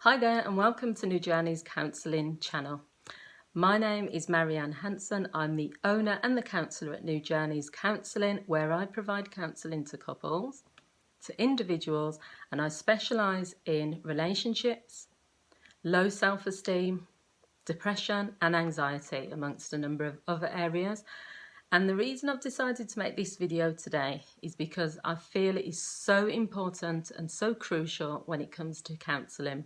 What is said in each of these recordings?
Hi there and welcome to New Journey's Counselling channel. My name is Marianne Hanson. I'm the owner and the counsellor at New Journey's Counselling, where I provide counselling to couples, to individuals, and I specialise in relationships, low self-esteem, depression and anxiety, amongst a number of other areas. And the reason I've decided to make this video today is because I feel it is so important and so crucial when it comes to counselling.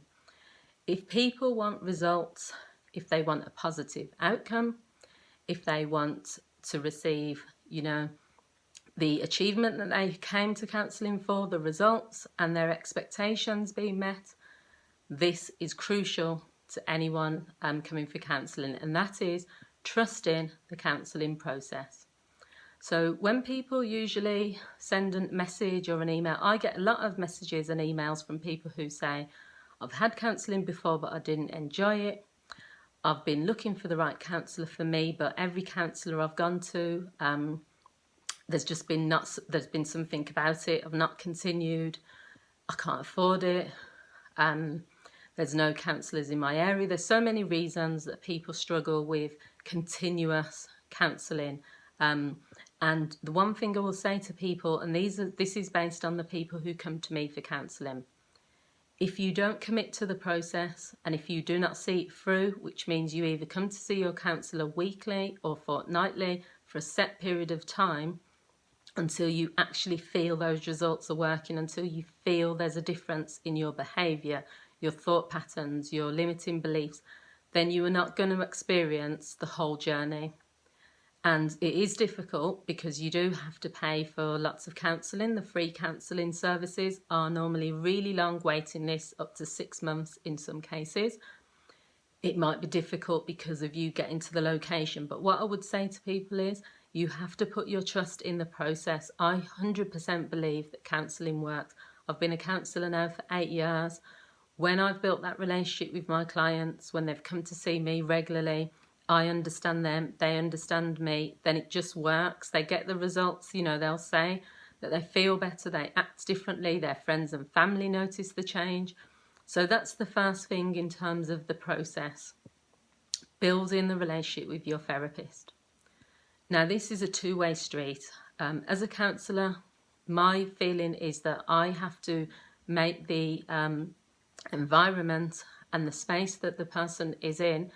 If people want results, if they want a positive outcome, if they want to receive, the achievement that they came to counselling for, the results and their expectations being met, this is crucial to anyone coming for counselling, and that is trusting the counselling process. So when people usually send a message or an email, I get a lot of messages and emails from people who say, I've had counselling before but I didn't enjoy it. I've been looking for the right counsellor for me, but every counsellor I've gone to, there's been something about it. I've not continued. I can't afford it. There's no counsellors in my area. There's so many reasons that people struggle with continuous counselling. And the one thing I will say to people, and this is based on the people who come to me for counselling, if you don't commit to the process and if you do not see it through, which means you either come to see your counsellor weekly or fortnightly for a set period of time until you actually feel those results are working, until you feel there's a difference in your behaviour, your thought patterns, your limiting beliefs, then you are not going to experience the whole journey. And it is difficult because you do have to pay for lots of counselling. The free counselling services are normally really long waiting lists, up to 6 months in some cases. It might be difficult because of you getting to the location, but what I would say to people is you have to put your trust in the process. I 100% believe that counselling works. I've been a counsellor now for 8 years. When I've built that relationship with my clients, when they've come to see me regularly, I understand them, they understand me, then it just works. They get the results, they'll say that they feel better, they act differently, their friends and family notice the change. So that's the first thing in terms of the process, building the relationship with your therapist. Now, this is a two-way street. As a counsellor, my feeling is that I have to make the environment and the space that the person is in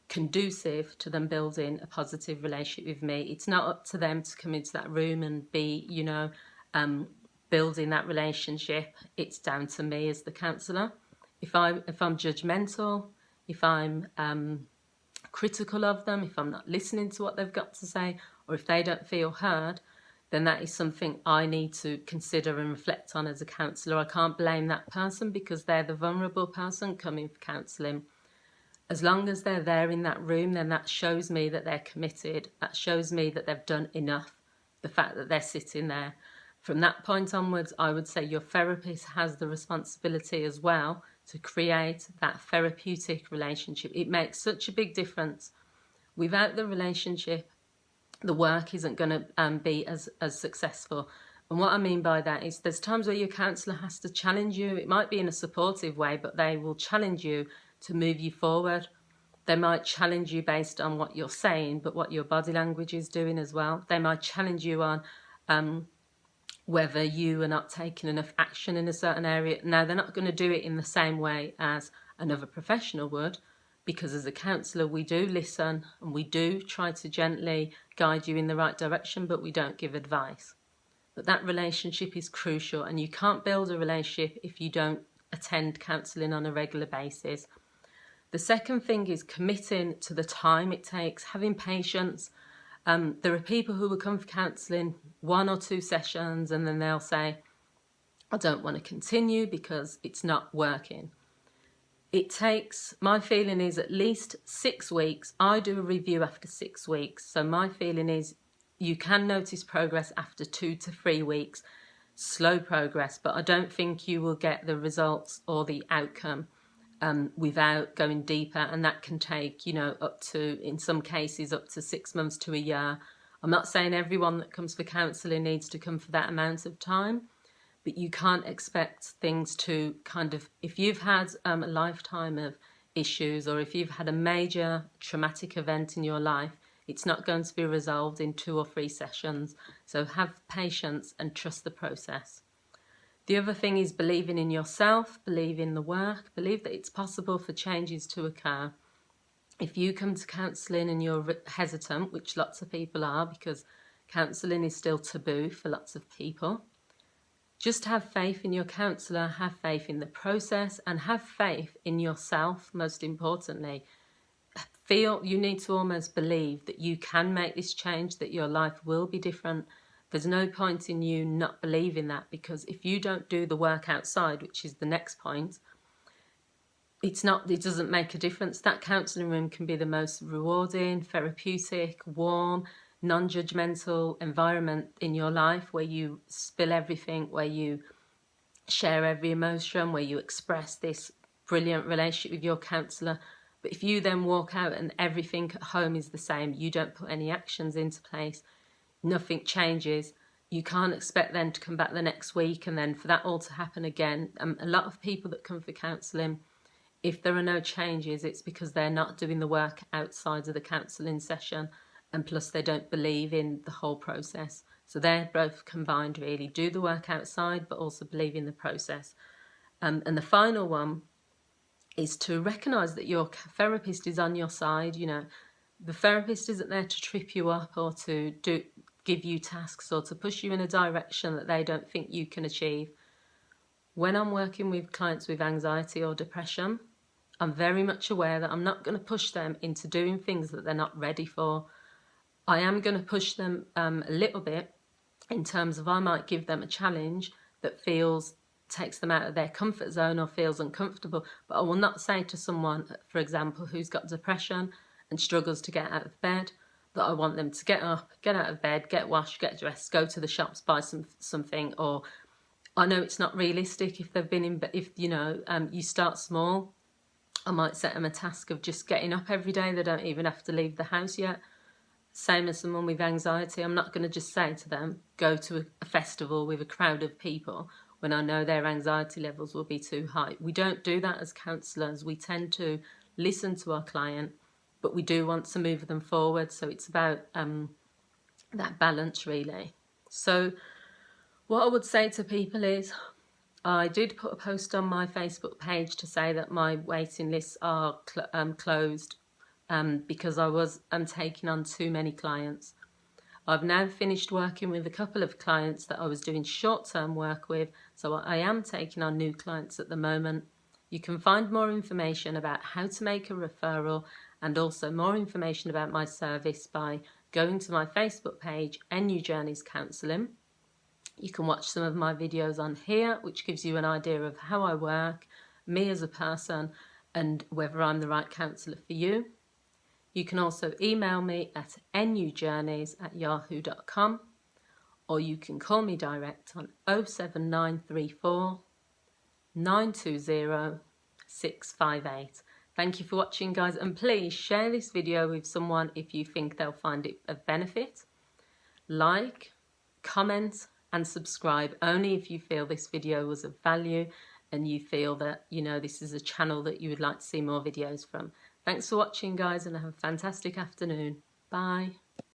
conducive to them building a positive relationship with me. It's not up to them to come into that room and be, building that relationship. It's down to me as the counsellor. If I'm judgmental, if I'm critical of them, if I'm not listening to what they've got to say, or if they don't feel heard, then that is something I need to consider and reflect on as a counsellor. I can't blame that person because they're the vulnerable person coming for counselling. As long as they're there in that room, then that shows me that they're committed. That shows me that they've done enough, the fact that they're sitting there. From that point onwards, I would say your therapist has the responsibility as well to create that therapeutic relationship. It makes such a big difference. Without the relationship, the work isn't going to be as successful. And what I mean by that is there's times where your counsellor has to challenge you. It might be in a supportive way, but they will challenge you to move you forward. They might challenge you based on what you're saying, but what your body language is doing as well. They might challenge you on whether you are not taking enough action in a certain area. Now, they're not going to do it in the same way as another professional would, because as a counsellor, we do listen and we do try to gently guide you in the right direction, but we don't give advice. But that relationship is crucial, and you can't build a relationship if you don't attend counselling on a regular basis. The second thing is committing to the time it takes, having patience. There are people who will come for counselling 1 or 2 sessions and then they'll say, I don't want to continue because it's not working. It takes, my feeling is at least 6 weeks. I do a review after 6 weeks. So my feeling is you can notice progress after 2 to 3 weeks, slow progress, but I don't think you will get the results or the outcome without going deeper, and that can take, up to, in some cases, up to 6 months to a year. I'm not saying everyone that comes for counselling needs to come for that amount of time, but you can't expect things to kind of, if you've had a lifetime of issues, or if you've had a major traumatic event in your life, it's not going to be resolved in 2 or 3 sessions. So have patience and trust the process. The other thing is believing in yourself, believe in the work, believe that it's possible for changes to occur. If you come to counselling and you're hesitant, which lots of people are because counselling is still taboo for lots of people, just have faith in your counsellor, have faith in the process, and have faith in yourself, most importantly. You need to almost believe that you can make this change, that your life will be different. There's no point in you not believing that, because if you don't do the work outside, which is the next point, it doesn't make a difference. That counselling room can be the most rewarding, therapeutic, warm, non-judgmental environment in your life, where you spill everything, where you share every emotion, where you express this brilliant relationship with your counsellor. But if you then walk out and everything at home is the same, you don't put any actions into place, nothing changes, you can't expect then to come back the next week and then for that all to happen again. A lot of people that come for counselling, if there are no changes, it's because they're not doing the work outside of the counselling session, and plus they don't believe in the whole process. So they're both combined, really. Do the work outside, but also believe in the process. And the final one is to recognise that your therapist is on your side. You know, the therapist isn't there to trip you up or to give you tasks or to push you in a direction that they don't think you can achieve. When I'm working with clients with anxiety or depression, I'm very much aware that I'm not going to push them into doing things that they're not ready for. I am going to push them a little bit in terms of I might give them a challenge that takes them out of their comfort zone or feels uncomfortable, but I will not say to someone, for example, who's got depression and struggles to get out of bed, that I want them to get up, get out of bed, get washed, get dressed, go to the shops, buy something. Or I know it's not realistic if they've been you start small. I might set them a task of just getting up every day. They don't even have to leave the house yet. Same as someone with anxiety. I'm not going to just say to them, go to a festival with a crowd of people when I know their anxiety levels will be too high. We don't do that as counsellors. We tend to listen to our client, but we do want to move them forward. So it's about that balance, really. So what I would say to people is, I did put a post on my Facebook page to say that my waiting lists are closed because I was taking on too many clients. I've now finished working with a couple of clients that I was doing short-term work with, so I am taking on new clients at the moment. You can find more information about how to make a referral and also more information about my service by going to my Facebook page, NU Journeys Counselling. You can watch some of my videos on here, which gives you an idea of how I work, me as a person, and whether I'm the right counsellor for you. You can also email me at nujourneys@yahoo.com, or you can call me direct on 07934 920 658. Thank you for watching, guys, and please share this video with someone if you think they'll find it of benefit. Like, comment and subscribe only if you feel this video was of value and you feel that, this is a channel that you would like to see more videos from. Thanks for watching, guys, and have a fantastic afternoon. Bye.